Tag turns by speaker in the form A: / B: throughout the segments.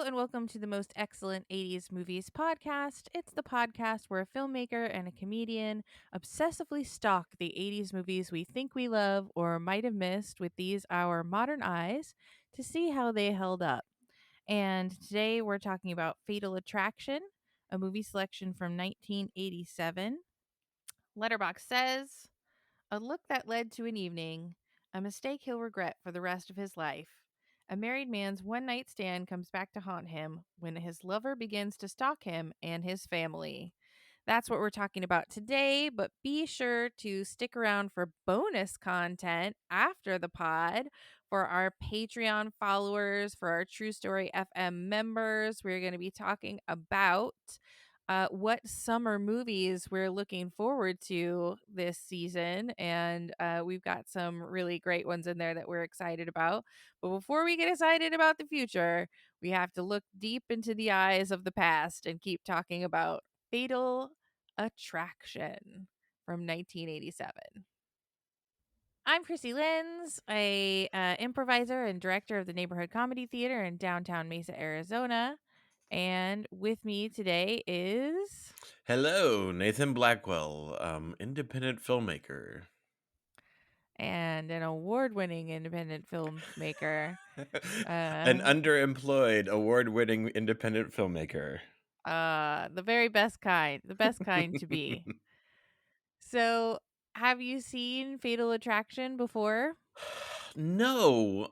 A: and welcome to the Most Excellent 80s Movies podcast. It's the podcast where a filmmaker and a comedian obsessively stalk the 80s movies we think we love or might have missed with these our modern eyes to see how they held up. And today we're talking about Fatal Attraction, a movie selection from 1987. Letterboxd says, a look that led to an evening, a mistake he'll regret for the rest of his life. A married man's one night stand comes back to haunt him when his lover begins to stalk him and his family. That's what we're talking about today, but be sure to stick around for bonus content after the pod for our Patreon followers, for our True Story FM members. We're going to be talking about what summer movies we're looking forward to this season. And we've got some really great ones in there that we're excited about. But before we get excited about the future, we have to look deep into the eyes of the past and keep talking about Fatal Attraction from 1987. I'm Krissy Lenz, a improviser and director of the Neighborhood Comedy Theater in downtown Mesa, Arizona. And with me today is
B: Hello, Nathan Blackwell, independent filmmaker.
A: and an award-winning independent filmmaker.
B: An underemployed, award-winning independent filmmaker.
A: The very best kind, the best kind to be. So, have you seen Fatal Attraction before?
B: No,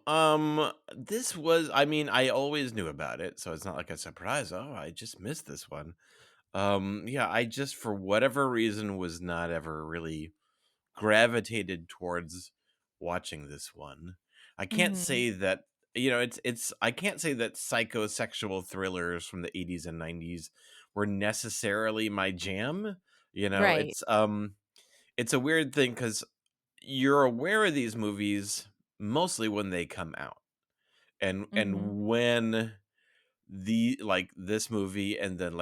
B: this was, I always knew about it, so it's not like a surprise. Oh, I just missed this one. Yeah, I just, for whatever reason, was not ever really gravitated towards watching this one. I can't
A: Mm-hmm.
B: say that I can't say that psychosexual thrillers from the 80s and 90s were necessarily my jam.
A: Right.
B: It's a weird thing cuz you're aware of these movies mostly when they come out. And
A: Mm-hmm.
B: when this movie and then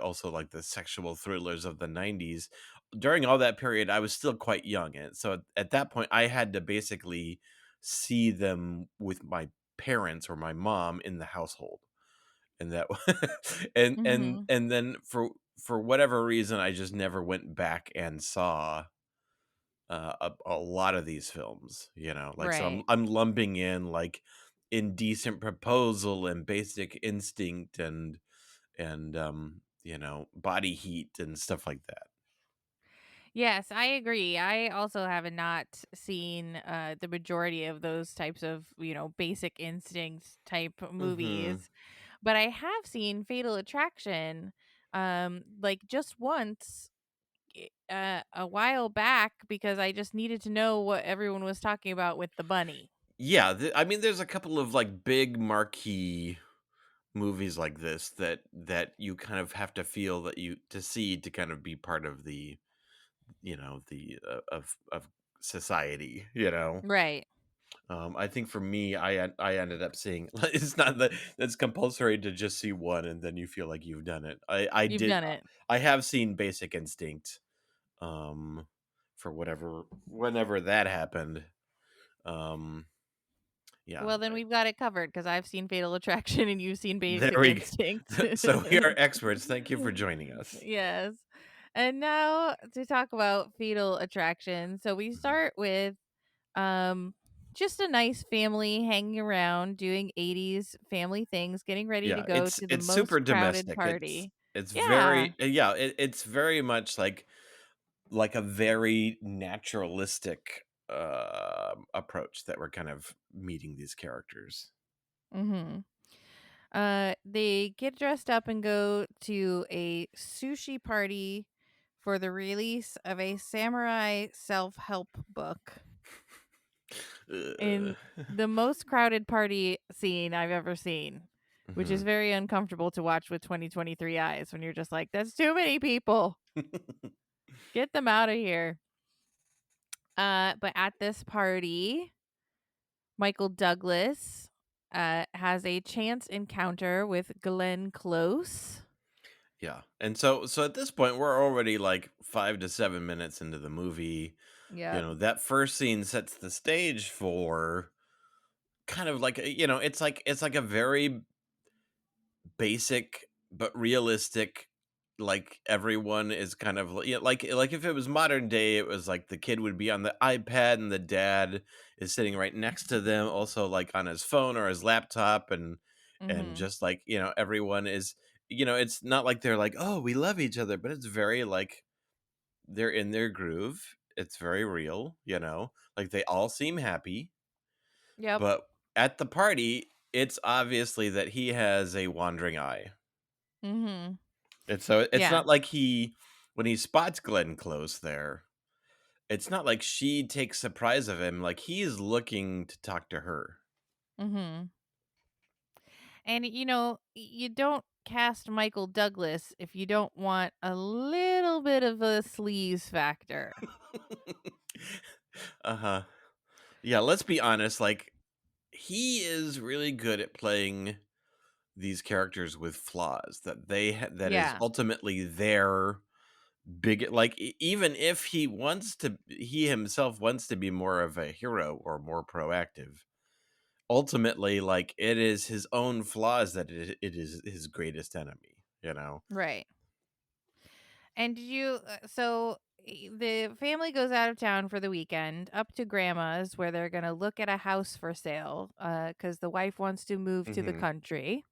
B: also like the sexual thrillers of the 90s, during all that period I was still quite young, and so at that point I had to basically see them with my parents or my mom in the household, and that and and
A: Mm-hmm.
B: and then for whatever reason I just never went back and saw a lot of these films, like, so I'm
A: Right.
B: I'm lumping in like Indecent Proposal and Basic Instinct and Body Heat and stuff like that.
A: Yes, I agree. I also have not seen the majority of those types of, basic instinct type
B: Mm-hmm.
A: movies, but I have seen Fatal Attraction like just once a while back because I just needed to know what everyone was talking about with the bunny.
B: Yeah, there's a couple of like big marquee movies like this that you kind of have to feel that you to see to kind of be part of the of society.
A: Right.
B: I think for me, I ended up seeing. It's not that it's compulsory to just see one and then you feel like you've done it.
A: You've done it.
B: I have seen Basic Instinct, um, for whenever that happened. Um, yeah,
A: Well, then we've got it covered because I've seen Fatal Attraction and you've seen
B: there
A: Basic
B: we
A: Instinct.
B: go. So we are experts. Thank you for joining us.
A: Yes. And now to talk about Fatal Attraction. So we
B: Mhm.
A: start with um just a nice family hanging around doing 80s family things, getting ready to
B: Yeah,
A: go to the
B: it's
A: most
B: super
A: crowded
B: domestic.
A: party.
B: It's
A: Yeah.
B: very yeah. It's very much like a very naturalistic approach that we're kind of meeting these characters.
A: Mhm. They get dressed up and go to a sushi party for the release of a samurai self-help book
B: Ugh.
A: in the most crowded party scene I've ever seen, which is
B: Mhm.
A: very uncomfortable to watch with 2023 eyes when you're just like, that's too many people. Get them out of here. But at this party, Michael Douglas has a chance encounter with Glenn Close.
B: Yeah. And so at this point we're already like 5 to 7 minutes into the movie.
A: Yep.
B: That first scene sets the stage for kind of like, it's like a very basic but realistic, like, everyone is kind of like if it was modern day, it was like the kid would be on the iPad and the dad is sitting right next to them, also, like, on his phone or his laptop, and
A: Mhm.
B: just, like, everyone is it's not like they're like, "Oh, we love each other," but it's very, like, they're in their groove. It's very real, like, they all seem happy,
A: Yep.
B: but at the party, it's obviously that he has a wandering eye.
A: Mhm.
B: And so it's
A: Yeah.
B: not like when he spots Glenn Close there, it's not like she takes surprise of him. Like he's looking to talk to her.
A: Mhm. And you don't cast Michael Douglas if you don't want a little bit of a sleaze factor.
B: Uh huh. Yeah. Let's be honest. Like he is really good at playing these characters with flaws that is
A: Yeah.
B: ultimately their big. Like even if he himself wants to be more of a hero or more proactive, ultimately, like, it is his own flaws that it is his greatest enemy, you know?
A: Right. And the family goes out of town for the weekend up to grandma's where they're going to look at a house for sale cuz the wife wants to move to the
B: Mhm.
A: country.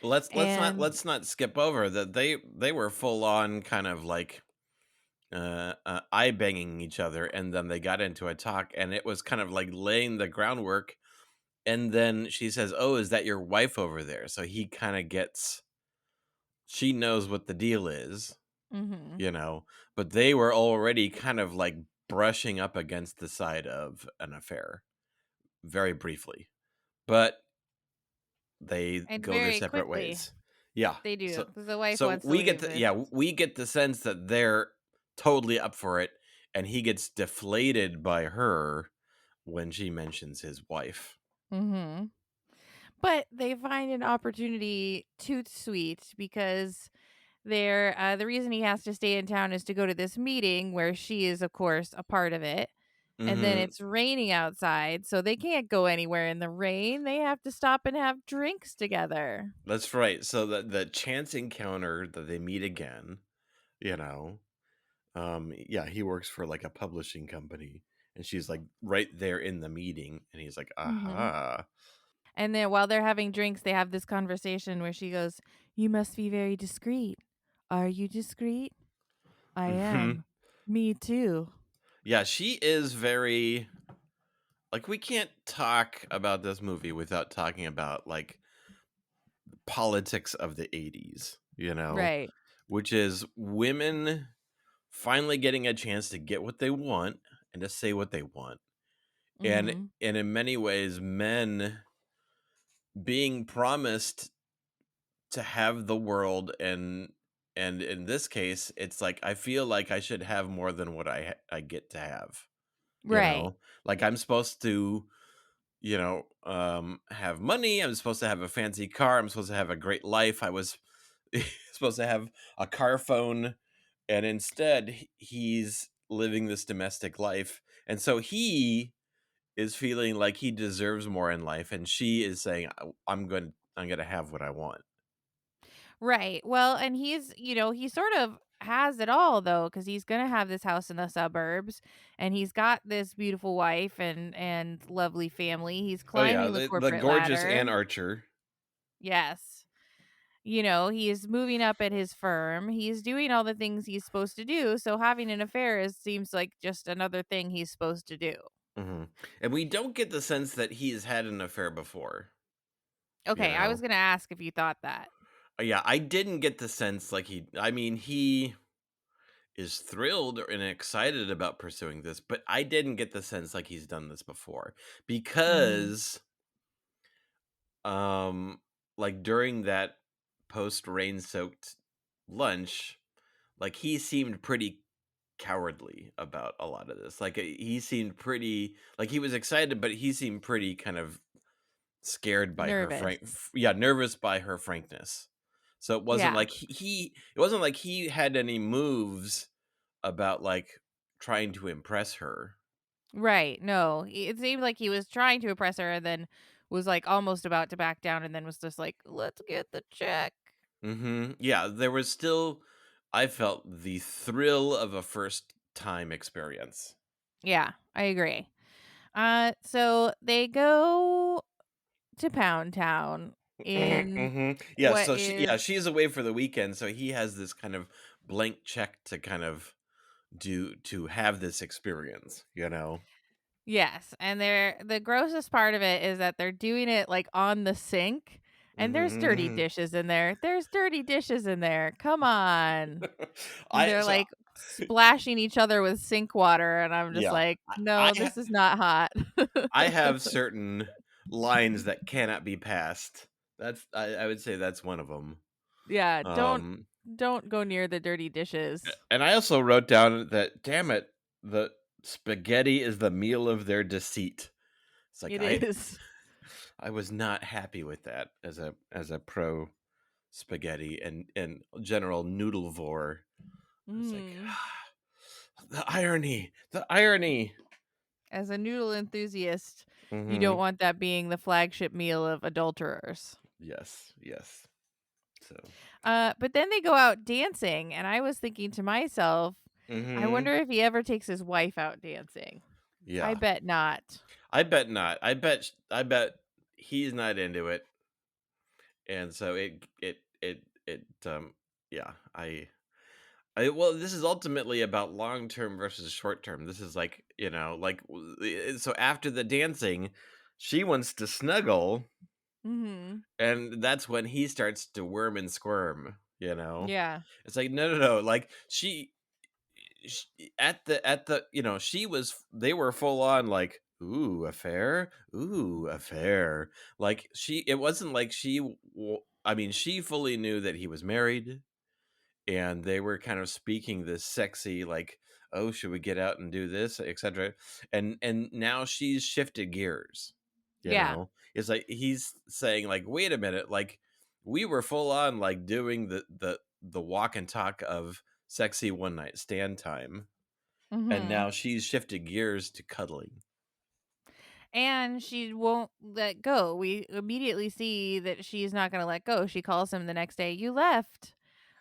B: Well,
A: And
B: let's not skip over that they were full on kind of like, eye banging each other, and then they got into a talk, and it was kind of like laying the groundwork, and then she says, "Oh, is that your wife over there?" So he kinda gets she knows what the deal is,
A: mhm.
B: you know, but they were already kind of, like, brushing up against the side of an affair. Very briefly, but they
A: And
B: go their
A: very
B: separate
A: quickly
B: ways. Yeah.
A: they do
B: So
A: cuz the wife
B: so
A: wants to
B: we get
A: leave
B: the
A: this.
B: yeah, we get the sense that they're totally up for it, and he gets deflated by her when she mentions his wife.
A: Mhm. But they find an opportunity too sweet because the reason he has to stay in town is to go to this meeting where she is of course a part of it. And then
B: Mhm.
A: it's raining outside, so they can't go anywhere in the rain. They have to stop and have drinks together.
B: That's right. So the chance encounter that they meet again, you know, yeah, he works for, like, a publishing company, and she's, like, right there in the meeting, and he's like,
A: Mhm.
B: "Aha."
A: And then while they're having drinks, they have this conversation where she goes, "You must be very discreet. Are you discreet?" "I
B: Mhm.
A: am." "Me too."
B: Yeah, she is very like, we can't talk about this movie without talking about, like, politics of the '80s,
A: Right.
B: which is women finally getting a chance to get what they want and to say what they want.
A: Mhm.
B: And in many ways, men being promised to have the world, and in this case, it's like I feel like I should have more than what I get to have, you
A: Right.
B: know? Like I'm supposed to have money. I'm supposed to have a fancy car. I'm supposed to have a great life. I was supposed to have a car phone, and instead he's living this domestic life. And so he is feeling like he deserves more in life, and she is saying, I'm going to have what I want."
A: Right. Well, and he sort of has it all though cuz he's going to have this house in the suburbs and he's got this beautiful wife and lovely family. He's
B: Oh yeah,
A: climbing the
B: the
A: corporate
B: gorgeous
A: ladder.
B: Ann Archer.
A: Yes. He's moving up at his firm. He's doing all the things he's supposed to do. So having an affair seems like just another thing he's supposed to do.
B: Mhm. And we don't get the sense that he's had an affair before, you
A: Okay, I was
B: know?
A: going to ask if you thought that.
B: Yeah, I didn't get the sense like he is thrilled and excited about pursuing this, but I didn't get the sense like he's done this before
A: Mhm.
B: because um like during that post rain soaked lunch, like he seemed pretty cowardly about a lot of this. Like he seemed pretty like he was excited, but he seemed pretty kind of scared by her
A: Nervous.
B: yeah, nervous by her frankness. So it wasn't
A: Yeah.
B: like it wasn't like he had any moves about, like, trying to impress her.
A: Right. No, it seemed like he was trying to impress her and then was like almost about to back down and then was just like, let's get the check.
B: Yeah, there was still I felt the thrill of a first time experience.
A: Yeah, I agree. So they go to Pound Town in
B: Yeah,
A: what
B: so
A: is
B: she's away for the weekend, so he has this kind of blank check to kind of do to have this experience, you know?
A: yes, and they're the grossest part of it is that they're doing it like on the sink and there's dirty
B: Mhm.
A: dishes in there. There's dirty dishes in there. Come on. And
B: I
A: they're
B: so
A: like splashing each other with sink water and I'm just
B: yeah,
A: like,
B: I
A: "No,
B: I
A: this is not hot."
B: I have certain lines that cannot be passed. I would say that's one of them.
A: Yeah,
B: Um,
A: don't go near the dirty dishes.
B: and I also wrote down that, damn it, the spaghetti is the meal of their deceit. It's like
A: It is.
B: I was not happy with that as a pro spaghetti and general noodlevore. It's like
A: Mm.
B: the irony, the irony.
A: As a noodle enthusiast, you don't
B: Hmm.
A: want that being the flagship meal of adulterers.
B: Yes, yes. So,
A: But then they go out dancing, and I was thinking to myself, I
B: hmm,
A: wonder if he ever takes his wife out dancing. I
B: yeah.
A: bet not.
B: I bet not. I bet he's not into it, and so yeah. Well, this is ultimately about long term versus short term. This is like, so after the dancing, she wants to snuggle,
A: Mhm.
B: and that's when he starts to worm and squirm.
A: Yeah.
B: It's like, no, no, no. Like sh at the she was they were full on like, ooh, affair, like it wasn't like I mean, she fully knew that he was married, and they were kind of speaking this sexy, like, oh, should we get out and do this, etc. And now she's shifted gears.
A: Yeah.
B: It's like he's saying, like, wait a minute, like, we were full on like doing the walk and talk of sexy one night stand time, and
A: Mhm.
B: now she's shifted gears to cuddling.
A: And she won't let go. We immediately see that she's not going to let go. She calls him the next day, "You left.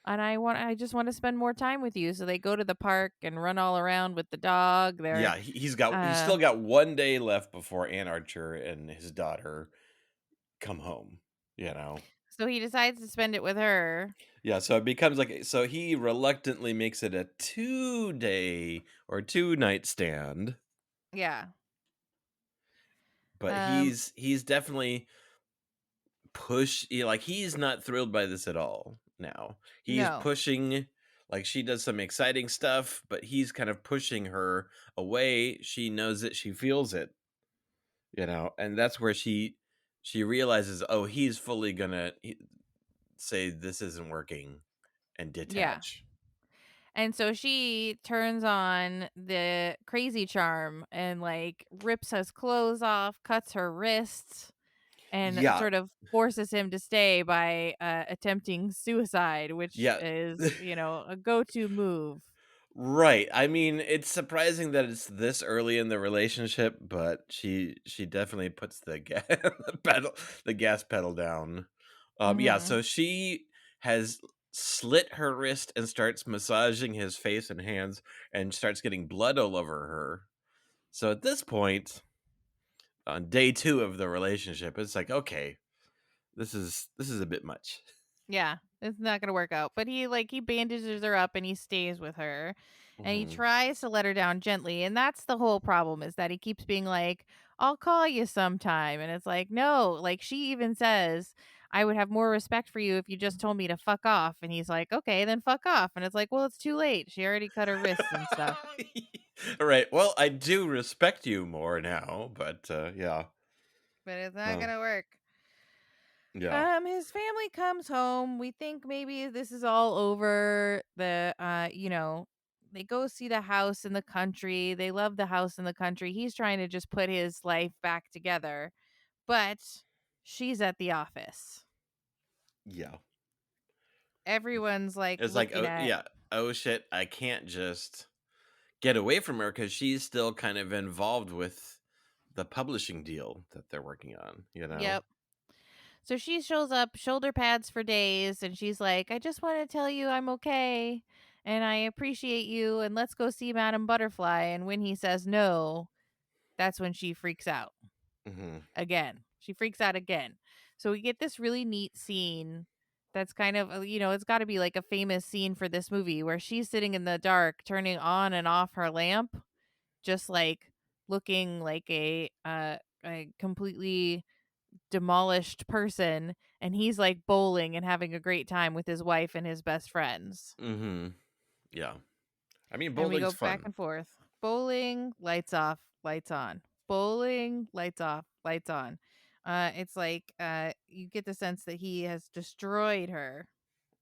A: And I just want to spend more time with you." So they go to the park and run all around with the dog. They're
B: Yeah, he's
A: uh
B: still got one day left before Ann Archer and his daughter come home. You know,
A: so he decides to spend it with her.
B: yeah. So it becomes like, so he reluctantly makes it a 2 day or 2 night stand,
A: Yeah.
B: but
A: Um
B: he's definitely like, he's not thrilled by this at all now. He's
A: no.
B: pushing, like, she does some exciting stuff, but he's kind of pushing her away. She knows it, she feels it, and that's where she realizes, oh, he's fully gonna say this isn't working and
A: Yeah.
B: detach.
A: And so she turns on the crazy charm and like rips his clothes off, cuts her wrists, and
B: Yeah,
A: sort of forces him to stay by attempting suicide, which
B: yeah.
A: is, a go-to move.
B: Right. I mean, it's surprising that it's this early in the relationship, but she definitely puts the the gas pedal down. Yeah,
A: Mhm.
B: so she has slit her wrist and starts massaging his face and hands, and starts getting blood all over her. So at this point, on day 2 of the relationship, it's like, okay, this is a bit much.
A: Yeah, it's not gonna work out. But he bandages her up and he stays with her, and he
B: Mhm.
A: tries to let her down gently. And that's the whole problem is that he keeps being like, "I'll call you sometime," and it's like, no. Like she even says, "I would have more respect for you if you just told me to fuck off." And he's like, "Okay, then fuck off." And it's like, well, it's too late. She already cut her wrists and stuff.
B: Right. Well, I do respect you more now, but yeah.
A: But it's not
B: Uh,
A: gonna work.
B: yeah.
A: His family comes home. We think maybe this is all over. They go see the house in the country. They love the house in the country. He's trying to just put his life back together, but she's at the office.
B: Yeah.
A: Everyone's like
B: It's like,
A: looking
B: oh
A: at,
B: yeah, oh shit, I can't just get away from her because she's still kind of involved with the publishing deal that they're working on, you know?
A: Yep. So she shows up, shoulder pads for days, and she's like, I just want to tell you I'm okay and I appreciate you and let's go see Madame Butterfly. And when he says no, that's when she freaks out
B: Mhm.
A: again. She freaks out again. So we get this really neat scene that's kind of, it's got to be like a famous scene for this movie where she's sitting in the dark, turning on and off her lamp, just like looking like a completely demolished person, and he's like bowling and having a great time with his wife and his best friends.
B: Mhm. Yeah. I mean,
A: And we
B: bowling's
A: go back
B: fun.
A: and forth. Bowling, lights off, lights on. Bowling, lights off, lights on. It's like you get the sense that he has destroyed her.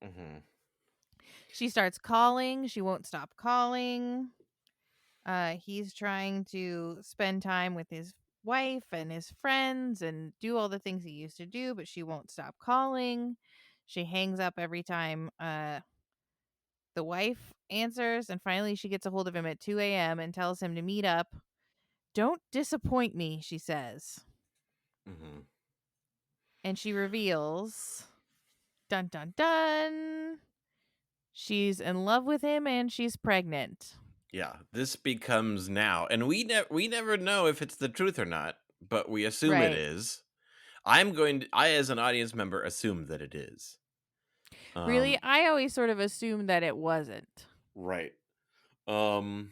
B: Mhm.
A: She starts calling, she won't stop calling. He's trying to spend time with his wife and his friends and do all the things he used to do, but she won't stop calling. She hangs up every time the wife answers, and finally she gets a hold of him at 2 a.m. and tells him to meet up. Don't disappoint me, she says.
B: Mhm.
A: And she reveals, dun dun dun, she's in love with him and she's pregnant.
B: Yeah, this becomes now, and we never know if it's the truth or not, but we assume it
A: Right.
B: is. I as an audience member assume that it is.
A: Really,
B: Um,
A: I always sort of assumed that it wasn't.
B: right. Um,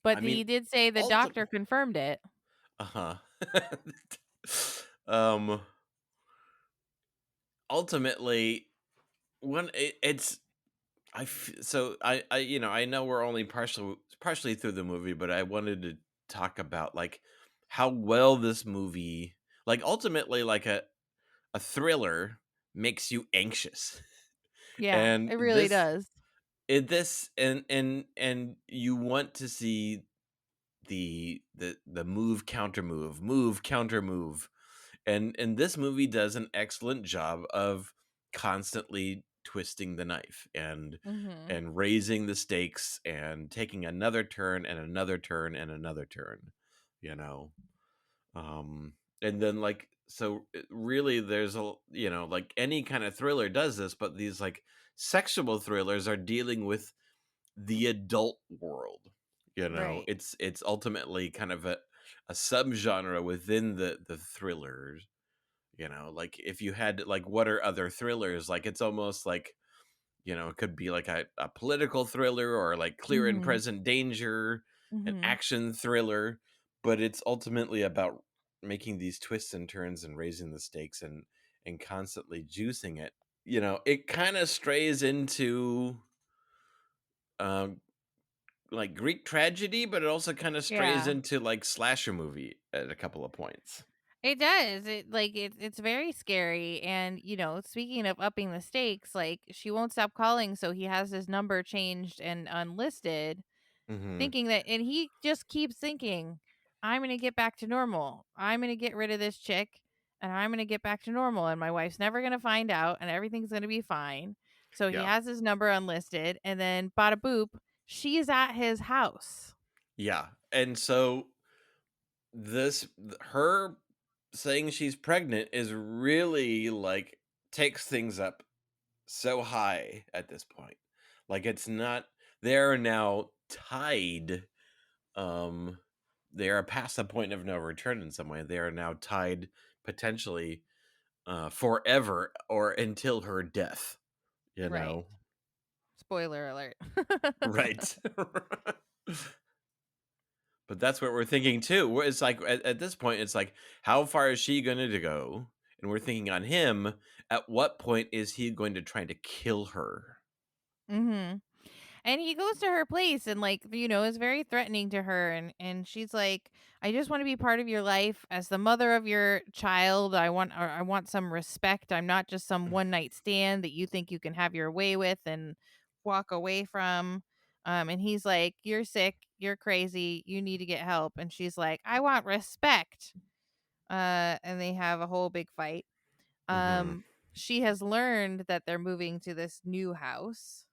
A: But
B: I mean,
A: he did say the
B: ulti
A: doctor confirmed it.
B: uh-huh. um, ultimately, it's I know we're only partially through the movie, but I wanted to talk about like how well this movie, like ultimately, like a thriller makes you anxious.
A: Yeah,
B: And
A: it really does.
B: this and you want to see the move counter move, and this movie does an excellent job of constantly twisting the knife
A: Mhm.
B: and raising the stakes and taking another turn and another turn and another turn, you know. um and then like really there's like any kind of thriller does this, but these like sexual thrillers are dealing with the adult world, you know.
A: Right.
B: It's ultimately kind of a subgenre within the thrillers, you know. Like if you had like what are other thrillers, like it's almost like, you know, it could be like a political thriller or like clear and
A: Mhm.
B: present danger, an
A: Mhm.
B: action thriller, but it's ultimately about making these twists and turns and raising the stakes and constantly juicing it. You know, it kind of strays into um like Greek tragedy, but it also kind of strays
A: Yeah.
B: into like slasher movie at a couple of points.
A: It does. It's very scary, and speaking of upping the stakes, like she won't stop calling, so he has his number changed and unlisted,
B: Mhm.
A: thinking that, and he just keeps thinking, I'm going to get back to normal. I'm going to get rid of this chick and I'm going to get back to normal and my wife's never going to find out and everything's going to be fine. So he
B: Yeah.
A: has his number unlisted, and then bada boop, she's at his house.
B: Yeah. And so her saying she's pregnant is really like takes things up so high at this point. Like it's not, they're now tied. um they are past the point of no return in some way. They are now tied potentially forever or until her death, you
A: Right.
B: know.
A: Spoiler alert.
B: Right. But that's what we're thinking too. It's like at this point, it's like, how far is she going to go? And we're thinking on him. At what point is he going to try to kill her?
A: Mhm. And he goes to her place and, like, is very threatening to her, and she's like, I just want to be part of your life as the mother of your child. I want some respect. I'm not just some one night stand that you think you can have your way with and walk away from. And he's like, you're sick, you're crazy, you need to get help. And she's like, I want respect. And they have a whole big fight.
B: Hmm.
A: She has learned that they're moving to this new house.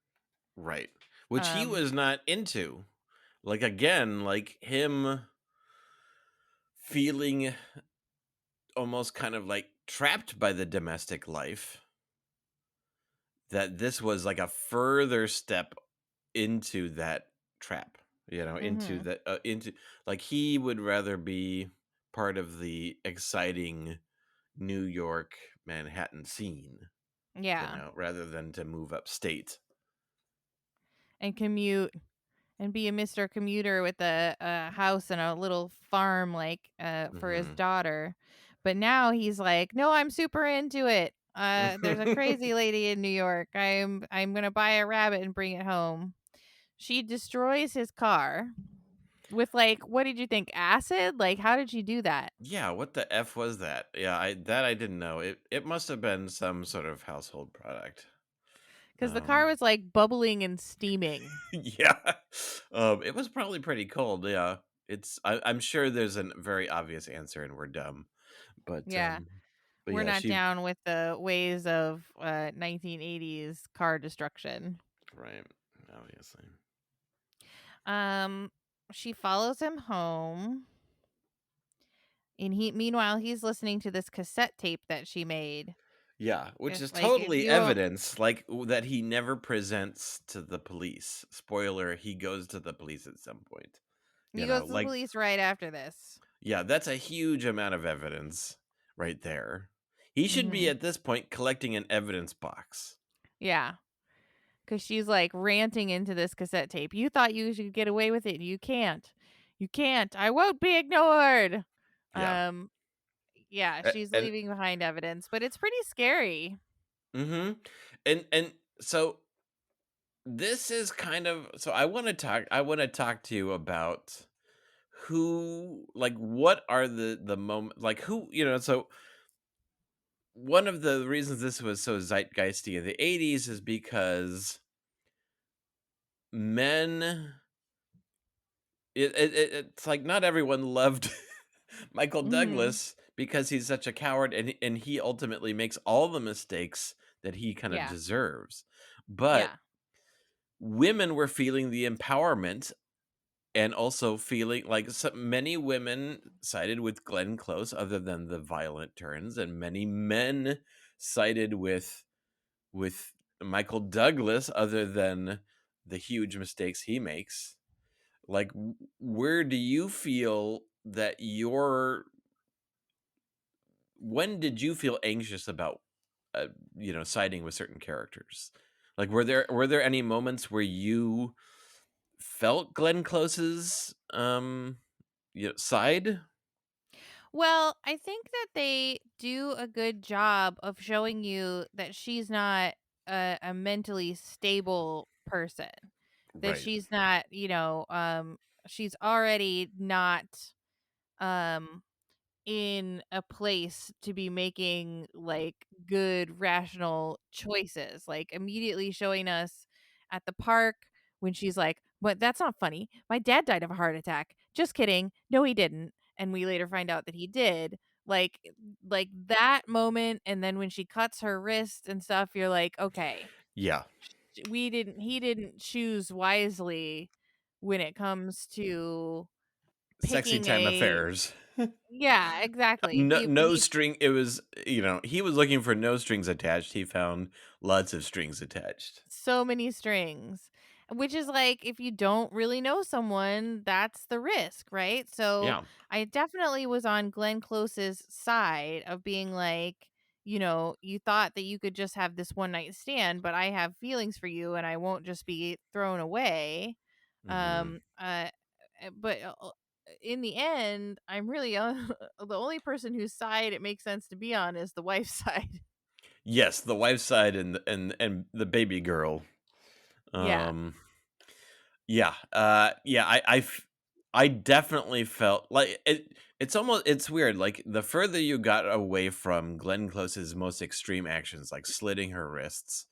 B: Right. Which he
A: Um
B: was not into. Like again, like him. feeling almost kind of like trapped by the domestic life, that this was like a further step into that trap, into
A: Mhm.
B: that into like he would rather be part of the exciting New York Manhattan scene,
A: Yeah.
B: rather than to move upstate.
A: And commute and be a Mr. Commuter with a house and a little farm like for his
B: Mhm.
A: daughter. But now he's like, "No, I'm super into it. There's a crazy lady in New York. I'm going to buy a rabbit and bring it home." She destroys his car with like, what did you think? Acid? Like how did she do that?
B: Yeah, what the F was that? Yeah, I didn't know. It must have been some sort of household product.
A: Cuz the car
B: Um
A: was like bubbling and steaming.
B: yeah. It was probably pretty cold, yeah. I'm sure there's a very obvious answer and we're dumb. But
A: Yeah.
B: but
A: We're
B: yeah,
A: not
B: she
A: down with the ways of 1980s car destruction.
B: right, obviously.
A: Um, she follows him home, and meanwhile he's listening to this cassette tape that she made.
B: Yeah, which is
A: Like if
B: totally
A: you won't,
B: evidence like that he never presents to the police. Spoiler, he goes to the police at some point.
A: he goes to the
B: Like
A: police right after this.
B: yeah, that's a huge amount of evidence right there. He should be
A: Hmm.
B: at this point collecting an evidence box.
A: Yeah, because she's like ranting into this cassette tape. You thought you should get away with it. You can't. You can't. I won't be ignored.
B: Yeah.
A: Um, yeah, she's
B: And
A: leaving behind evidence, but it's pretty scary.
B: mhm. And so this is kind of so I want to talk to you about who like what are the moment like who so one of the reasons this was so zeitgeisty in the 80s is because men it's like not everyone loved Michael
A: Hmm.
B: Douglas because he's such a coward and he ultimately makes all the mistakes that he kind of
A: Yeah.
B: deserves. But
A: Yeah.
B: women were feeling the empowerment and also feeling like many women sided with Glenn Close other than the violent turns, and many men sided with Michael Douglas other than the huge mistakes he makes. Like, where do you feel that when did you feel anxious about, siding with certain characters? Like, were there any moments where you felt Glenn Close's, side?
A: Well, I think that they do a good job of showing you that she's not a mentally stable person. That
B: Right.
A: she's not, she's already not um in a place to be making like good rational choices, like immediately showing us at the park when she's like, "But that's not funny, my dad died of a heart attack, just kidding, no he didn't," and we later find out that he did. Like that moment, and then when she cuts her wrist and stuff, you're like, okay,
B: Yeah.
A: he didn't choose wisely when it comes to
B: Sexy
A: picking
B: time
A: a.
B: affairs.
A: Yeah, exactly.
B: No, no
A: He
B: string. It was, he was looking for no strings attached. He found lots of strings attached.
A: so many strings, which is like if you don't really know someone, that's the risk, right? So
B: Yeah.
A: I definitely was on Glenn Close's side of being like, you thought that you could just have this one night stand, but I have feelings for you and I won't just be thrown away.
B: Hmm.
A: Um but in the end, I'm really the only person whose side it makes sense to be on is the wife's side.
B: Yes, the wife's side and the baby girl.
A: Yeah.
B: Um, yeah, yeah. I definitely felt like it. It's weird. Like the further you got away from Glenn Close's most extreme actions, like slitting her wrists,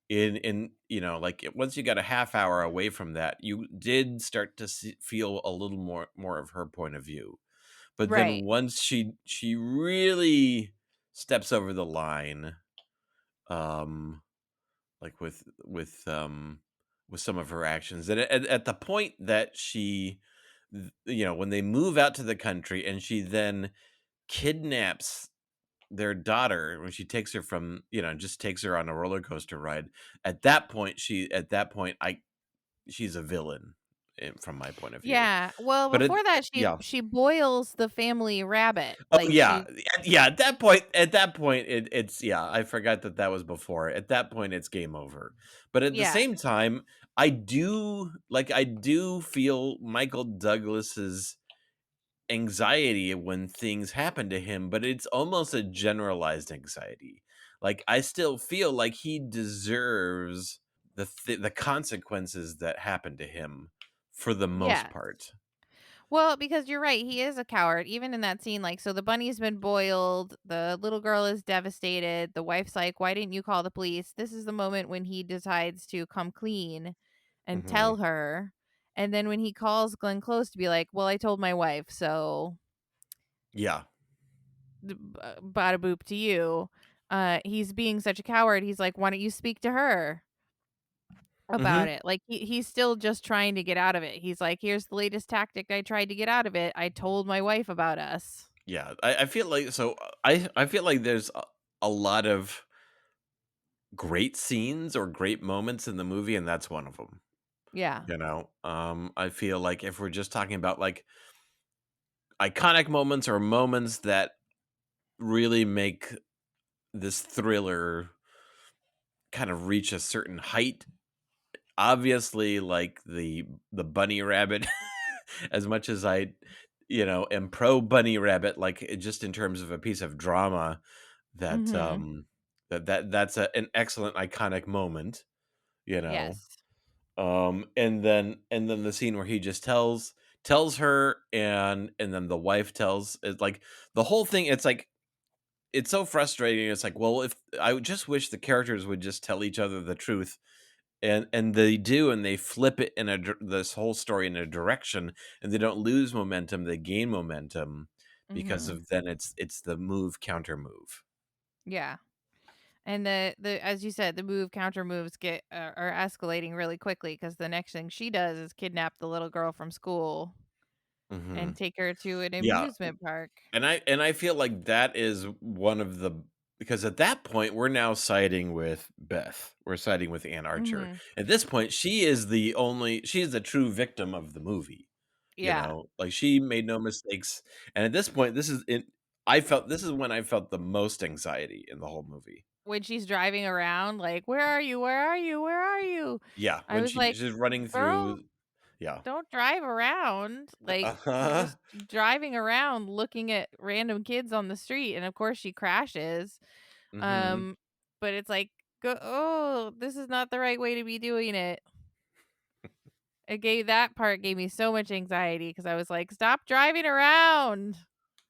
B: in like once you got a half hour away from that, you did start to feel a little more of her point of view. But then
A: Right.
B: once she really steps over the line, um like with some of her actions, and at the point that she when they move out to the country and she then kidnaps their daughter when she takes her from, just takes her on a roller coaster ride. At that point, she's a villain from my point of view.
A: Yeah. Well,
B: But
A: before that,
B: yeah.
A: she boils the family rabbit.
B: Oh,
A: Like
B: yeah.
A: she
B: Yeah, at that point, it's yeah, I forgot that that was before. At that point, it's game over. But at the
A: Yeah.
B: same time, I do feel Michael Douglas's anxiety when things happen to him, but it's almost a generalized anxiety. Like, I still feel like he deserves the consequences that happen to him for the most
A: Yes.
B: part.
A: Well, because you're right, he is a coward. Even in that scene, like, so the bunny's been boiled, the little girl is devastated, the wife's like, "Why didn't you call the police?" This is the moment when he decides to come clean and tell
B: Mhm.
A: her. And then when he calls Glenn Close to be like, "Well, I told my wife, so
B: Yeah.
A: bada boop to you." He's being such a coward. He's like, "Why don't you speak to her about
B: Mhm.
A: it?" Like he's still just trying to get out of it. He's like, "Here's the latest tactic I tried to get out of it. I told my wife about us."
B: Yeah, I feel like I feel like there's a lot of great scenes or great moments in the movie, and that's one of them.
A: Yeah.
B: I feel like if we're just talking about like iconic moments or moments that really make this thriller kind of reach a certain height, obviously, like the bunny rabbit, as much as I, am pro bunny rabbit, like just in terms of a piece of drama, that
A: Mhm.
B: that's an excellent iconic moment, you know.
A: Yes.
B: And then the scene where he just tells her, and then the wife tells it's like the whole thing. It's like it's so frustrating. It's like, well, if I would just wish the characters would just tell each other the truth, and they do, and they flip it this whole story in a direction, and they don't lose momentum, they gain momentum because
A: Mhm.
B: of then it's the move counter move.
A: Yeah. And the as you said, the counter moves are escalating really quickly because the next thing she does is kidnap the little girl from school
B: Hmm.
A: and take her to an
B: Yeah.
A: amusement park.
B: And I feel like that is one of the because at that point we're now siding with Beth. We're siding with Ann Archer.
A: Mhm.
B: At this point, she's the true victim of the movie.
A: Yeah.
B: Like she made no mistakes. And at this point, this is when I felt the most anxiety in the whole movie.
A: When she's driving around, like, "Where are you? Where are you? Where are you?"
B: Yeah,
A: I
B: when
A: was like,
B: she's running
A: "Girl,
B: through. Yeah.
A: don't drive around." Like, she's
B: Uh-huh.
A: just driving around looking at random kids on the street, and of course she crashes.
B: Mhm.
A: Um, but it's like, "Oh, this is not the right way to be doing it." That part gave me so much anxiety because I was like, "Stop driving around."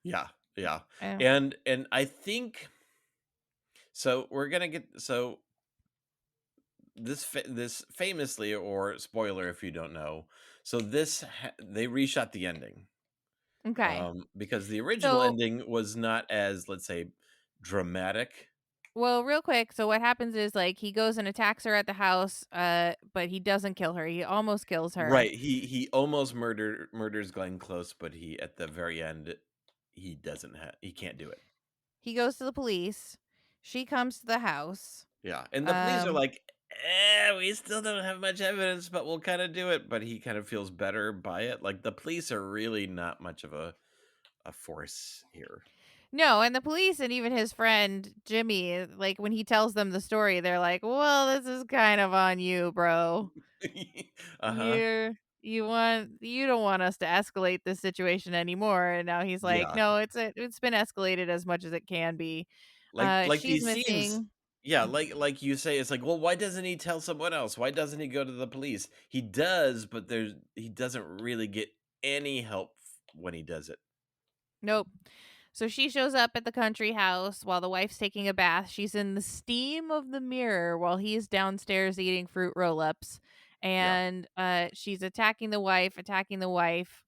B: Yeah, yeah.
A: Eh,
B: And I think so we're gonna get so this famously, or spoiler if you don't know, so they reshot the ending,
A: okay.
B: because the original
A: So,
B: ending was not as, let's say, dramatic.
A: well, real quick, so what happens is, like, he goes and attacks her at the house, but he doesn't kill her. He almost kills her.
B: Right, he almost murders Glenn Close, but he at the very end he can't do it.
A: He goes to the police. She comes to the house.
B: Yeah, and the police are
A: Um,
B: like, we still don't have much evidence, but we'll kind of do it." But he kind of feels better by it. Like the police are really not much of a force here.
A: no, and the police and even his friend Jimmy, like, when he tells them the story, they're like, "Well, this is kind of on you, bro.
B: Uh huh.
A: You don't want us to escalate this situation anymore." And now he's like,
B: Yeah.
A: "No, it's been escalated as much as it can be."
B: Like
A: She's
B: these scenes.
A: missing.
B: Yeah, like you say, it's like, well, why doesn't he tell someone else? Why doesn't he go to the police? He does, but he doesn't really get any help when he does it.
A: Nope. So she shows up at the country house while the wife's taking a bath. She's in the steam of the mirror while he's downstairs eating fruit roll-ups.
B: Yeah,
A: And she's attacking the wife, attacking the wife.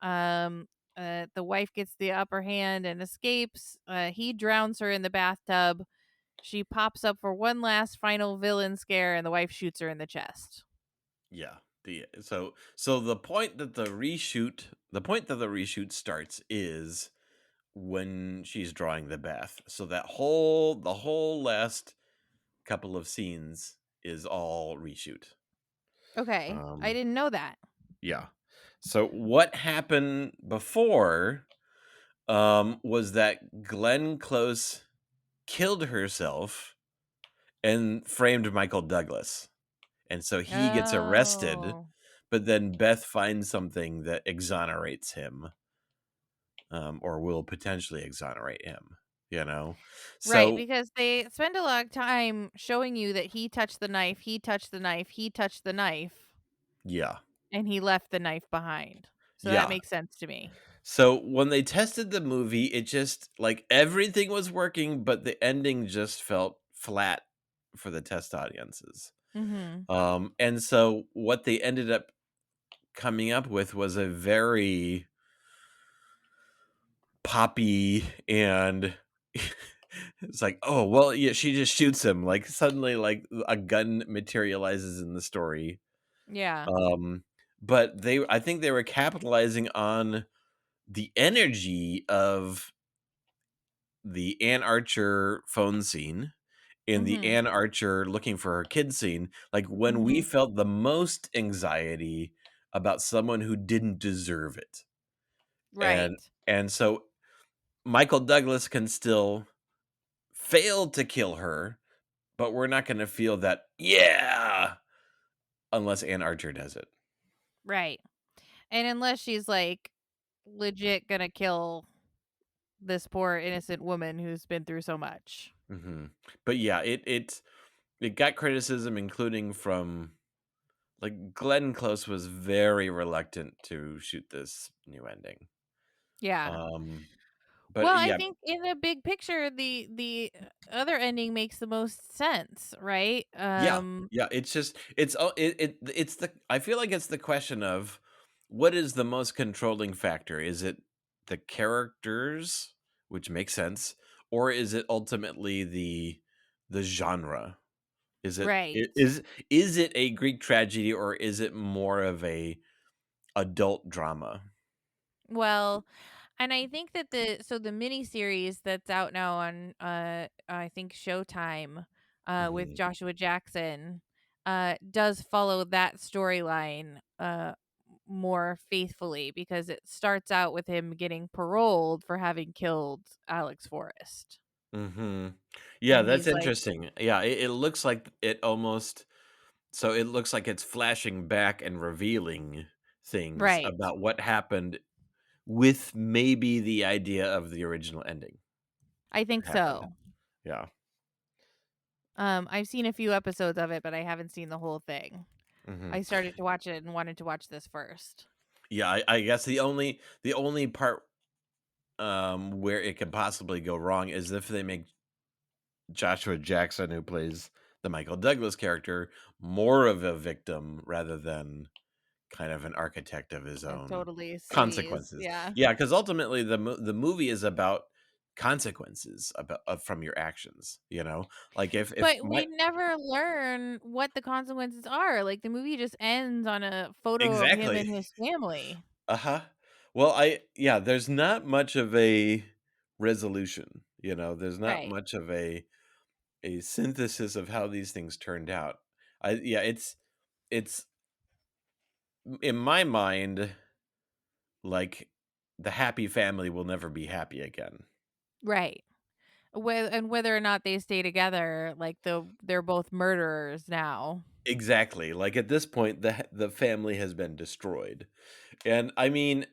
A: Um the wife gets the upper hand and escapes. He drowns her in the bathtub. She pops up for one last final villain scare and the wife shoots her in the chest.
B: yeah. So the point that the reshoot starts is when she's drawing the bath. So the whole last couple of scenes is all reshoot.
A: Okay. I
B: Um
A: didn't know that.
B: yeah. So what happened before was that Glenn Close killed herself and framed Michael Douglas. And so he gets arrested,
A: Oh.
B: but then Beth finds something that exonerates him, or will potentially exonerate him, you know?
A: Right,
B: So,
A: because they spend a lot of time showing you that he touched the knife, he touched the knife, he touched the knife,
B: yeah.
A: and he left the knife behind. So that
B: Yeah.
A: makes sense to me.
B: So when they tested the movie, it just like everything was working, but the ending just felt flat for the test audiences.
A: Mhm.
B: And so what they ended up coming up with was a very poppy and it's like, oh well, yeah, she just shoots him. Like suddenly, like a gun materializes in the story.
A: Yeah.
B: Um, but I think they were capitalizing on the energy of the Ann Archer phone scene in the
A: Mhm.
B: Ann Archer looking for her kid scene, like when we
A: Mhm.
B: felt the most anxiety about someone who didn't deserve it. And
A: Right.
B: and so Michael Douglas can still fail to kill her, but we're not going to feel that, yeah, unless Ann Archer does it.
A: Right. And unless she's like legit gonna kill this poor innocent woman who's been through so much.
B: hmm But yeah, it got criticism, including from like Glenn Close was very reluctant to shoot this new ending.
A: Yeah.
B: Um,
A: Well,
B: but
A: I
B: yeah,
A: think in the big picture the other ending makes the most sense, right?
B: yeah, it's just it's the I feel like it's the question of what is the most controlling factor? Is it the characters, which makes sense, or is it ultimately the genre? Is it
A: Right.
B: is it a Greek tragedy or is it more of a adult drama?
A: Well, and I think that the miniseries that's out now on I think Showtime with
B: Mhm.
A: Joshua Jackson does follow that storyline more faithfully because it starts out with him getting paroled for having killed Alex Forrest.
B: Mhm. Yeah,
A: And
B: that's
A: he's like,
B: interesting. Yeah, it looks like it almost so it looks like it's flashing back and revealing things
A: right.
B: about what happened with maybe the idea of the original ending
A: I think
B: happened.
A: so.
B: Yeah.
A: I've seen a few episodes of it, but I haven't seen the whole thing.
B: Mhm.
A: I started to watch it and wanted to watch this first.
B: Yeah, I guess the only part, where it could possibly go wrong is if they make Joshua Jackson, who plays the Michael Douglas character, more of a victim rather than kind of an architect of his
A: And
B: own
A: totally sleaze.
B: consequences.
A: Yeah.
B: Yeah, because ultimately the movie is about consequences about from your actions, you know? Like if
A: But
B: my
A: we never learn what the consequences are. Like the movie just ends on a photo of him
B: exactly.
A: and his family.
B: Uh-huh. Well, yeah, there's not much of a resolution, you know? There's not
A: Right.
B: much of a synthesis of how these things turned out. I yeah, it's in my mind like the happy family will never be happy again.
A: Right. And whether or not they stay together, like they're both murderers now.
B: Exactly. Like at this point, the family has been destroyed, and I mean,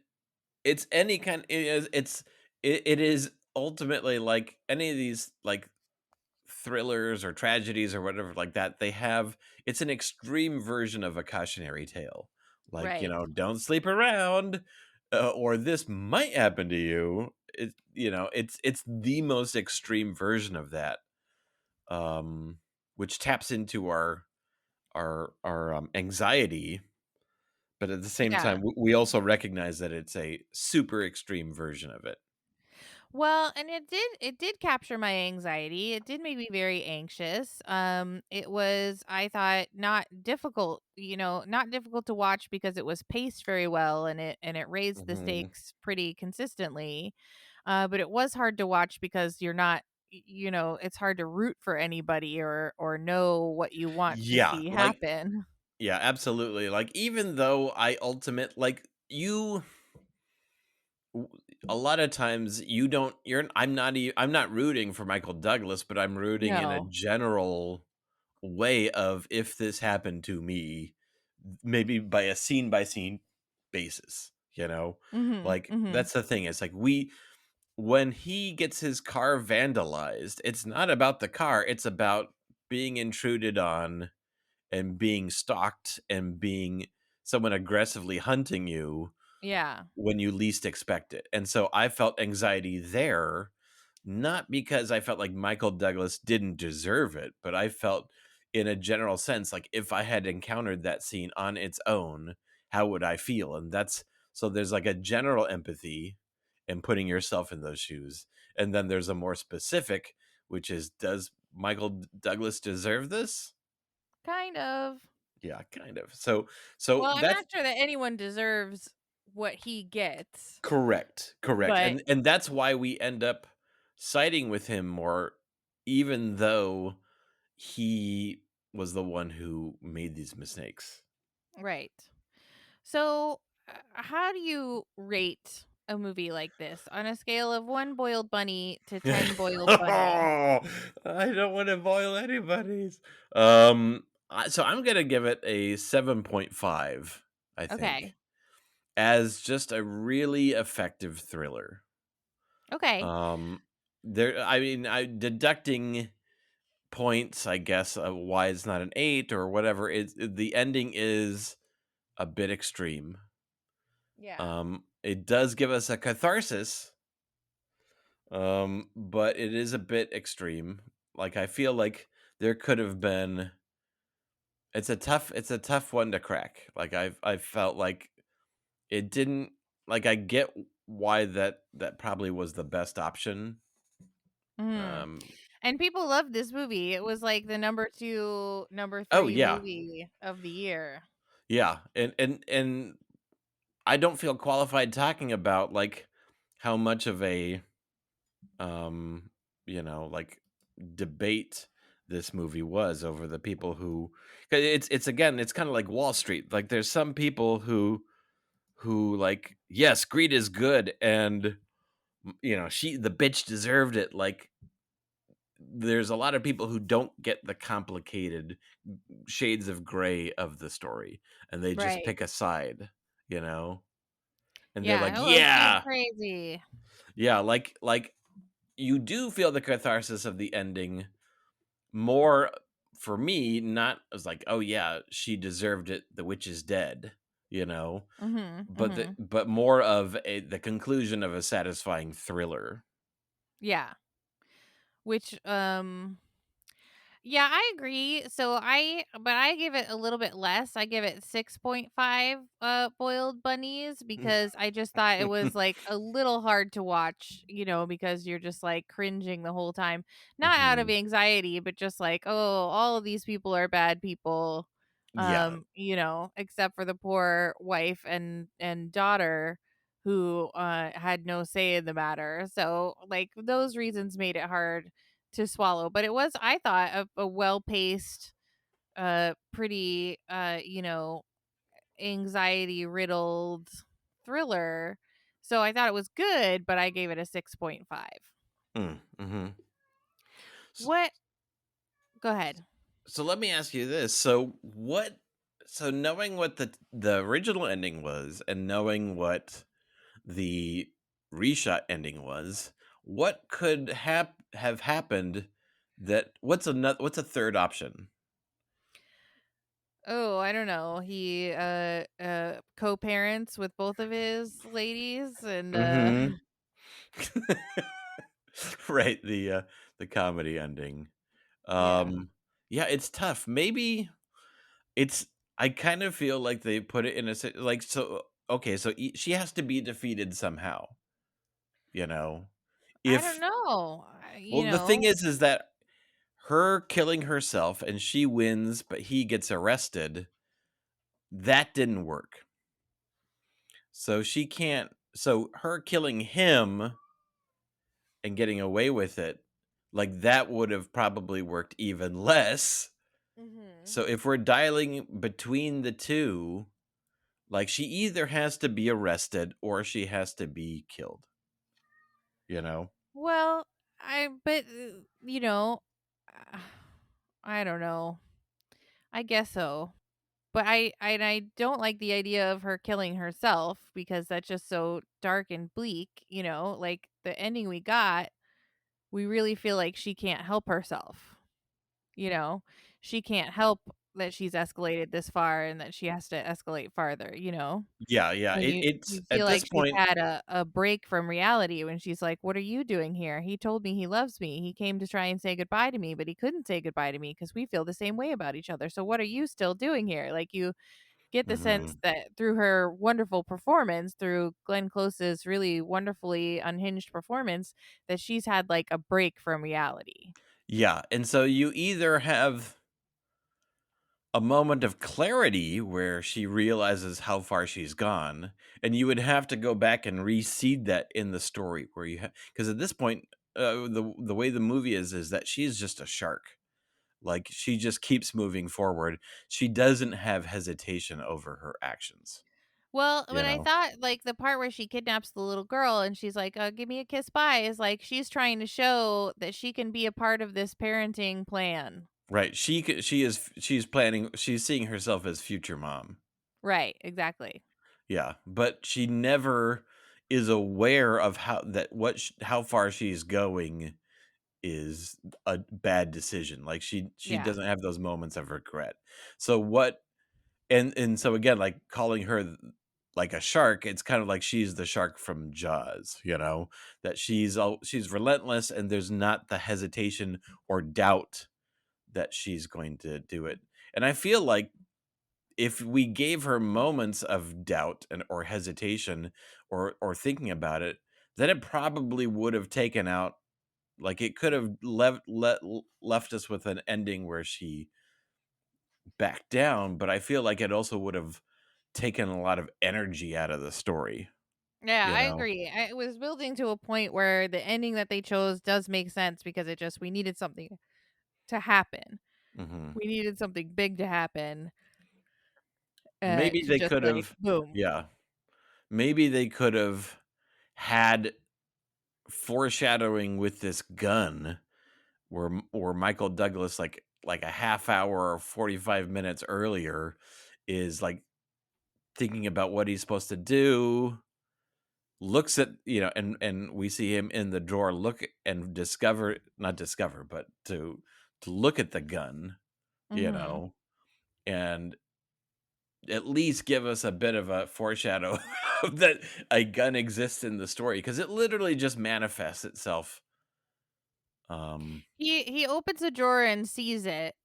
B: it's any kind. It is ultimately like any of these like thrillers or tragedies or whatever like that. They have it's an extreme version of a cautionary tale. Like
A: Right.
B: don't sleep around, or this might happen to you. It's the most extreme version of that, which taps into our anxiety, but at the same time,
A: Yeah.
B: we also recognize that it's a super extreme version of it.
A: Well, and it did capture my anxiety. It did make me very anxious. It was, I thought, not difficult, not difficult to watch because it was paced very well, and it raised the
B: Mhm.
A: stakes pretty consistently. But it was hard to watch because you're not it's hard to root for anybody or know what you want to
B: Yeah,
A: see
B: like
A: happen.
B: yeah, absolutely. Like, even though I ultimate like, you w a lot of times you don't you're I'm not rooting for Michael Douglas, but I'm rooting in a
A: No.
B: general way of if this happened to me, maybe by scene basis, you know?
A: Mhm.
B: Like,
A: Mhm.
B: that's the thing, it's like we when he gets his car vandalized, it's not about the car, it's about being intruded on and being stalked and being someone aggressively hunting you
A: Yeah.
B: when you least expect it. And so I felt anxiety there, not because I felt like Michael Douglas didn't deserve it, but I felt in a general sense like if I had encountered that scene on its own, how would I feel? And that's so there's like a general empathy in putting yourself in those shoes. And then there's a more specific, which is does Douglas deserve this?
A: Kind of.
B: Yeah, kind of. So
A: Well, I'm
B: that's
A: not sure that anyone deserves what he gets,
B: correct, correct,
A: but
B: and that's why we end up siding with him more, even though he was the one who made these mistakes.
A: right. So, how do you rate a movie like this on a scale of 1 boiled bunny to 10 boiled bunny?
B: I don't wanna boil anybody's. So I'm gonna give it a 7.5, I
A: Okay.
B: think, as just a really effective thriller.
A: Okay.
B: Um, I mean, I deducting points, I guess, why it's not an 8 or whatever, the ending is a bit extreme.
A: Yeah.
B: It does give us a catharsis, but it is a bit extreme. Like, I feel like there could have been it's a tough one to crack. Like, I felt like it didn't like, I get why that probably was the best option.
A: Mhm.
B: Um
A: And people loved this movie. It was like the number 2, number
B: Oh,
A: 3
B: yeah.
A: movie of the year.
B: Yeah, and I don't feel qualified talking about, like, how much of a, um, like, debate this movie was over the people who 'cause it's again, it's kinda like Wall Street, like, there's some people who, like, "Yes, greed is good," and, "She the bitch deserved it," like, there's a lot of people who don't get the complicated shades of gray of the story, and they just
A: Right.
B: pick a side, you know? And they're like,
A: Yeah, oh, she was
B: "Yeah!"
A: crazy.
B: Yeah, like, you do feel the catharsis of the ending more for me, not as like, "Oh, yeah, she deserved it, the witch is dead," you know?
A: Mhm.
B: But
A: Mhm.
B: more of the conclusion of a satisfying thriller.
A: Yeah. Which, yeah, I agree. But I give it a little bit less. I give it 6.5 boiled bunnies because I just thought it was like a little hard to watch, because you're just like cringing the whole time. Not out of
B: Mhm.
A: anxiety, but just like, oh, all of these people are bad people.
B: Yeah.
A: Except for the poor wife and daughter who had no say in the matter. So like those reasons made it hard to swallow, but it was, I thought, a well-paced, pretty, anxiety riddled thriller. So I thought it was good, but I gave it a 6.5.
B: Mhm. So
A: What Go ahead.
B: so let me ask you this. So knowing what the original ending was and knowing what the reshot ending was, what could have happened what's a third option?
A: Oh, I don't know. He co-parents with both of his ladies and
B: Mhm. Right, the comedy ending.
A: yeah.
B: Um, yeah, it's tough. Maybe it's I kind of feel like they put it in like, so okay, so she has to be defeated somehow, you know?
A: I don't
B: If
A: know.
B: well, the thing is that her killing herself and she wins, but he gets arrested, that didn't work. So she can't so her killing him and getting away with it, like, that would have probably worked even less.
A: Mhm.
B: So if we're dialing between the 2, like, she either has to be arrested or she has to be killed, you know?
A: Well, but uh, I don't know. I guess so. But I don't like the idea of her killing herself because that's just so dark and bleak, like the ending we got, we really feel like she can't help herself, you know? She can't help that she's escalated this far and that she has to escalate farther, you know?
B: Yeah, yeah,
A: And
B: it's
A: you feel
B: at
A: like
B: this
A: she's
B: point.
A: had a break from reality when she's like, "What are you doing here? He told me he loves me. He came to try and say goodbye to me, but he couldn't say goodbye to me because we feel the same way about each other. So what are you still doing here?" Like, you get the sense
B: Mhm.
A: that through her wonderful performance, through Glenn Close's really wonderfully unhinged performance, that she's had, like, a break from reality.
B: Yeah, and so you either have a moment of clarity where she realizes how far she's gone, and you would have to go back and reseed that in the story where because at this point, the way the movie is that she's just a shark. Like, she just keeps moving forward. She doesn't have hesitation over her actions,
A: Well,
B: you
A: when I
B: know?
A: thought, like, the part where she kidnaps the little girl and she's like, "Give me a kiss, bye," is like she's trying to show that she can be a part of this parenting plan.
B: Right, she's planning she's seeing herself as future mom.
A: Right, exactly.
B: Yeah, but she never is aware of how far she's going is a bad decision. Like, she
A: Yeah.
B: doesn't have those moments of regret. So what and so again, like, calling her like a shark, it's kind of like she's the shark from Jaws, you know? That she's relentless and there's not the hesitation or doubt that she's going to do it. And I feel like if we gave her moments of doubt and or hesitation or thinking about it, then it probably would have taken out like, it could have left us with an ending where she backed down, but I feel like it also would have taken a lot of energy out of the story,
A: Yeah,
B: you
A: I
B: know?
A: agree. It was building to a point where the ending that they chose does make sense because we needed something to happen.
B: Mhm.
A: We needed something big to happen,
B: Maybe
A: to
B: they
A: just
B: could
A: like
B: have
A: boom.
B: yeah. Maybe they could have had foreshadowing with this gun where Michael Douglas, like a half hour or 45 minutes earlier, is, like, thinking about what he's supposed to do, looks at and we see him in the drawer look and discover not discover, but to look at the gun, you
A: Mhm.
B: know, and at least give us a bit of a foreshadow that a gun exists in the story because it literally just manifests itself. Um,
A: He opens a drawer and sees it,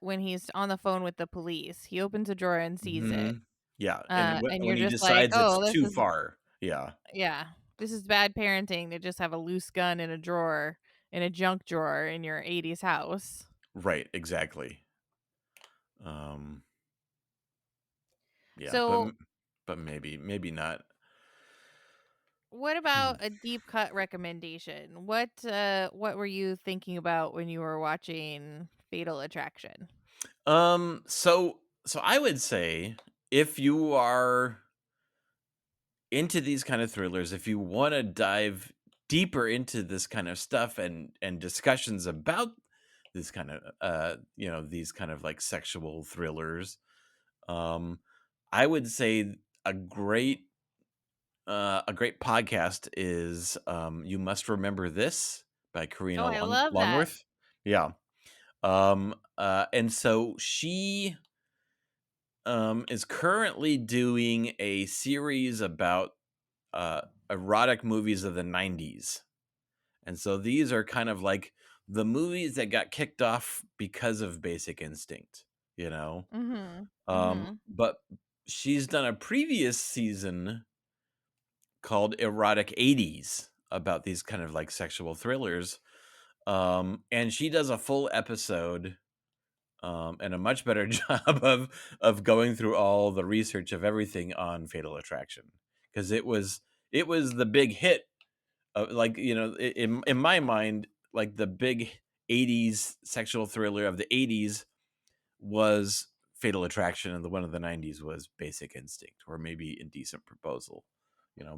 A: when he's on the phone with the police. He opens a drawer and sees it.
B: mhm, yeah, and
A: And
B: when
A: you're
B: he
A: just like,
B: decides it's
A: "Oh,
B: too far, yeah,
A: yeah, this is bad parenting to just have a loose gun in a junk drawer in your '80s house."
B: right, exactly. Um, yeah,
A: So,
B: but maybe not.
A: what about a deep cut recommendation? What were you thinking about when you were watching Fatal Attraction?
B: So I would say if you are into these kind of thrillers, if you want to dive deeper into this kind of stuff and discussions about this kind of these kind of like sexual thrillers, um I would say a great podcast is You Must Remember This by
A: Oh,
B: Karina
A: I love that.
B: Longworth. Yeah. And so she is currently doing a series about uh, erotic movies of the 90s. And so these are kind of like the movies that got kicked off because of Basic Instinct, you know?
A: Mhm. Mhm.
B: But she's done a previous season called Erotic 80s. about these kind of like sexual thrillers. And she does a full episode, and a much better job of going through all the research of everything on Fatal Attraction, because it was the big hit. Like, in my mind, like the big '80s sexual thriller of the '80s was Fatal Attraction, and the one of the '90s was Basic Instinct, or maybe Indecent Proposal,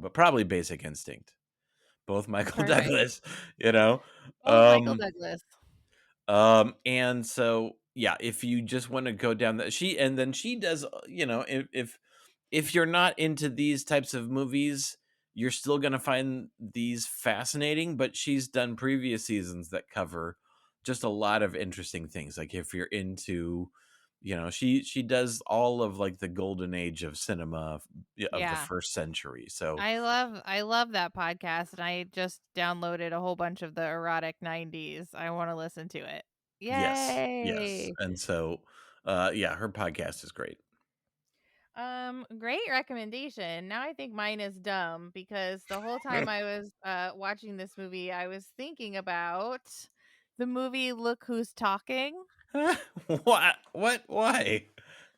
B: but probably Basic Instinct. Both Michael
A: Perfect.
B: Douglas, you know.
A: Both Michael
B: Um,
A: Douglas.
B: and so yeah, if you just want to go down that, and then she does, if you're not into these types of movies, you're still going to find these fascinating, but she's done previous seasons that cover just a lot of interesting things. Like if you're into, she does all of like the golden age of cinema, of the
A: Yeah.
B: first century. So
A: I love that podcast, and I just downloaded a whole bunch of the erotic 90s. I want to listen to it.
B: yes, yes.
A: Yay.
B: And so yeah, her podcast is great.
A: Great recommendation. Now I think mine is dumb because the whole time I was watching this movie, I was thinking about the movie Look Who's Talking.
B: What? Why?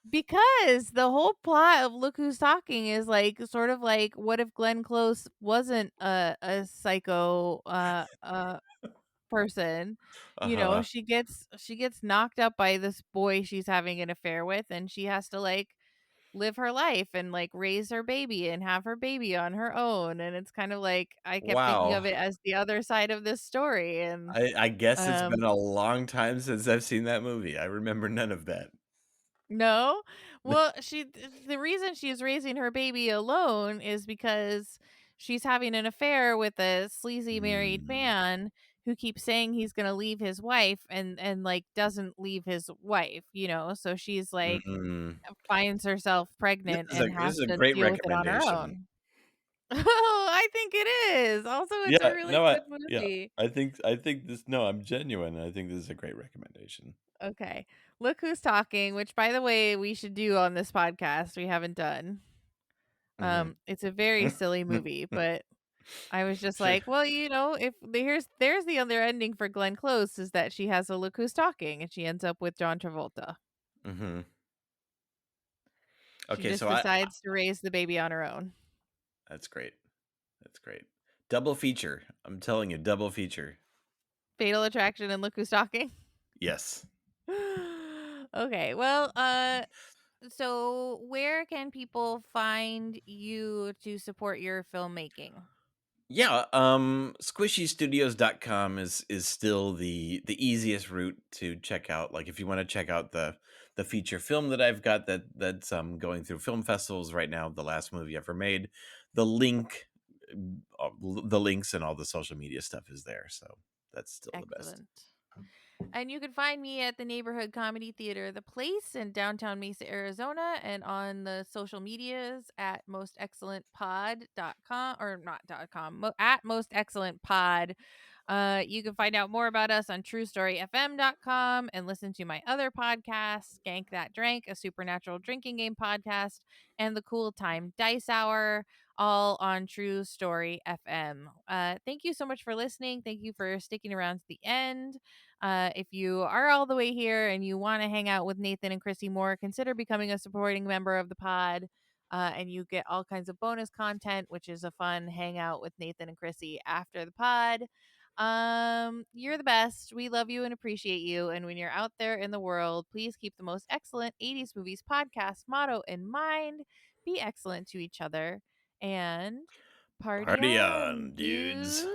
A: Because the whole plot of Look Who's Talking is like sort of like, what if Glenn Close wasn't a psycho person?
B: Uh-huh.
A: She gets knocked up by this boy she's having an affair with, and she has to like live her life and like raise her baby and have her baby on her own. And it's kind of like I kept thinking of
B: Wow.
A: it as the other side of this story. And
B: I guess it's been
A: um
B: a long time since I've seen that movie. I remember none of that.
A: no. Well, the reason she's raising her baby alone is because she's having an affair with a sleazy married
B: Mm,
A: man who keeps saying he's going to leave his wife and like doesn't leave his wife. So she's like
B: mm.
A: finds herself
B: This
A: pregnant
B: is a
A: and
B: this
A: has
B: is a
A: to
B: great
A: deal with it on her
B: recommendation.
A: own. Oh, I think it is. Also, it's a
B: Yeah,
A: really
B: no,
A: good
B: yeah.
A: movie.
B: I think this no, I'm genuine. I think this is a great recommendation.
A: Okay. Look Who's Talking, which by the way, we should do on this podcast. We haven't done.
B: Mhm.
A: It's a very silly movie, but I was just
B: Sure.
A: like, well, if there's the other ending for Glenn Close is that she has a Look Who's Talking and she ends up with John Travolta.
B: Mhm.
A: She
B: Okay,
A: just
B: so I
A: decides to raise the baby on her own.
B: that's great. That's great. Double feature. I'm telling you, double feature.
A: Fatal Attraction and Look Who's Talking.
B: Yes.
A: Okay. Well, so where can people find you to support your filmmaking?
B: Yeah, squishystudios.com is still the easiest route to check out. Like if you want to check out the feature film that I've got that's going through film festivals right now, the last movie ever made, the link the links and all the social media stuff is there. So that's still the best.
A: Excellent. And you can find me at the Neighborhood Comedy Theater, The Place in downtown Mesa, Arizona, and on the social medias at mostexcellentpod.com or not dot .com, at mostexcellentpod. You can find out more about us on truestoryfm.com and listen to my other podcasts, Skank That Drank, a supernatural drinking game podcast, and the Cool Time Dice Hour, all on True Story FM. Thank you so much for listening. Thank you for sticking around to the end. If you are all the way here and you want to hang out with Nathan and Krissy more, consider becoming a supporting member of the pod. And you get all kinds of bonus content, which is a fun hangout with Nathan and Krissy after the pod. You're the best. We love you and appreciate you. And when you're out there in the world, please keep the most excellent 80s movies podcast motto in mind. Be excellent to each other and party
B: Party
A: on,
B: on, dudes.
A: dude.